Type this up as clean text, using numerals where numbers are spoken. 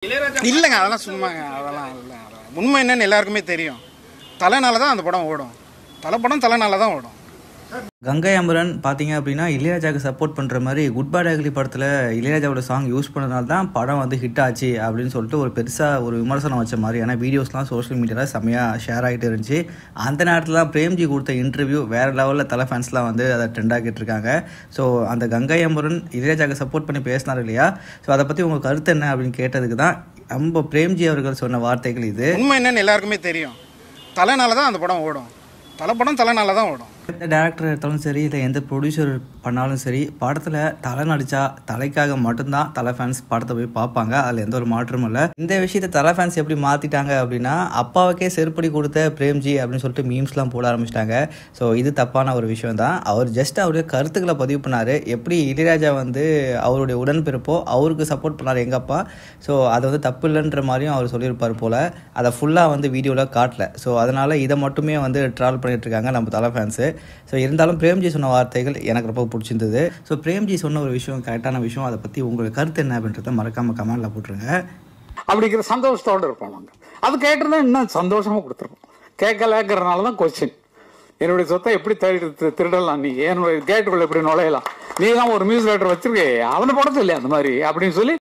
இல்லைங்க, அதெல்லாம் சும்மாங்க. அதெல்லாம் இல்லை. உண்மை என்னன்னு எல்லாருக்குமே தெரியும். தலைனால தான் அந்த படம் ஓடும். தலை படம் தலைனால தான் ஓடும். கங்கை அமரன் பார்த்தீங்க அப்படின்னா இளையராஜாவுக்கு சப்போர்ட் பண்ணுற மாதிரி குட் பேட் அக்லி படத்தில் இளையராஜாவோட சாங் யூஸ் பண்ணதுனால தான் படம் வந்து ஹிட் ஆச்சு அப்படின்னு சொல்லிட்டு ஒரு பெருசாக ஒரு விமர்சனம் வச்ச மாதிரியான வீடியோஸ்லாம் சோஷியல் மீடியாவில் செம்மையாக ஷேர் ஆகிட்டு இருந்துச்சு. அந்த நேரத்தில் தான் பிரேம்ஜி கொடுத்த இன்டர்வியூ வேறு லெவலில் தலை ஃபேன்ஸ்லாம் வந்து அதை ட்ரெண்ட் ஆகிட்டு இருக்காங்க. ஸோ அந்த கங்கை அமரன் இளையராஜாவுக்கு சப்போர்ட் பண்ணி பேசினார் இல்லையா, ஸோ அதை பற்றி உங்கள் கருத்து என்ன அப்படின்னு கேட்டதுக்கு தான் நம்ம பிரேம்ஜி அவர்கள் சொன்ன வார்த்தைகள் இது. உண்மை என்னன்னு எல்லாருக்குமே தெரியும். தலைனால தான் அந்த படம் ஓடும். தலை படம் தலைனால தான் ஓடும். எந்த டேரக்டர் எடுத்தாலும் சரி, இல்லை எந்த ப்ரொடியூசர் பண்ணாலும் சரி, படத்தில் தலை நடித்தா தலைக்காக மட்டும்தான் தலை ஃபேன்ஸ் படத்தை போய் பார்ப்பாங்க. அதில் எந்த ஒரு மாற்றமும் இல்லை. இந்த விஷயத்தை தலை ஃபேன்ஸ் எப்படி மாற்றிட்டாங்க அப்படின்னா, அப்பாவுக்கே செருப்படி கொடுத்த பிரேம்ஜி அப்படின்னு சொல்லிட்டு மீம்ஸ்லாம் போட ஆரம்பிச்சிட்டாங்க. ஸோ இது தப்பான ஒரு விஷயம் தான். அவர் ஜஸ்ட் அவருடைய கருத்துக்களை பதிவு பண்ணார். எப்படி இளையராஜா வந்து அவருடைய உடன்பிறப்போ அவருக்கு சப்போர்ட் பண்ணார் எங்கள் அப்பா. ஸோ அது வந்து தப்பு இல்லைன்ற மாதிரியும் அவர் சொல்லியிருப்பார் போல். அதை ஃபுல்லாக வந்து வீடியோவில் காட்டல. ஸோ அதனால் இதை மட்டுமே வந்து ட்ராவல் பண்ணிட்டு இருக்காங்க நம்ம தலை ஃபேன்ஸு. ஸோ இருந்தாலும் பிரேம்ஜி சொன்ன வார்த்தைகள் எனக்கு ரொம்ப பிடிச்சிருந்தது. ஸோ பிரேம்ஜி சொன்ன ஒரு விஷயம் கரெக்டான விஷயம். அதை பற்றி உங்களுக்கு கருத்து என்ன அப்படின்றத மறக்காமல் கமெண்டில் போட்டுருங்க. அப்படிங்கிற சந்தோஷத்தோடு இருப்போம் நாங்கள். அது கேட்டிருந்தா இன்னும் சந்தோஷமாக கொடுத்துருப்போம். கேட்கலங்கிறனால தான் கொஸ்டின். என்னுடைய சொத்தை எப்படி திருடலாம், நீ என்னுடைய கேட்டுக்குள்ள எப்படி நுழையலாம், நீ தான் ஒரு மியூசிக் டைரக்டர் வச்சிருக்கே அவனை படம் சொல்லி அந்த மாதிரி அப்படின்னு சொல்லி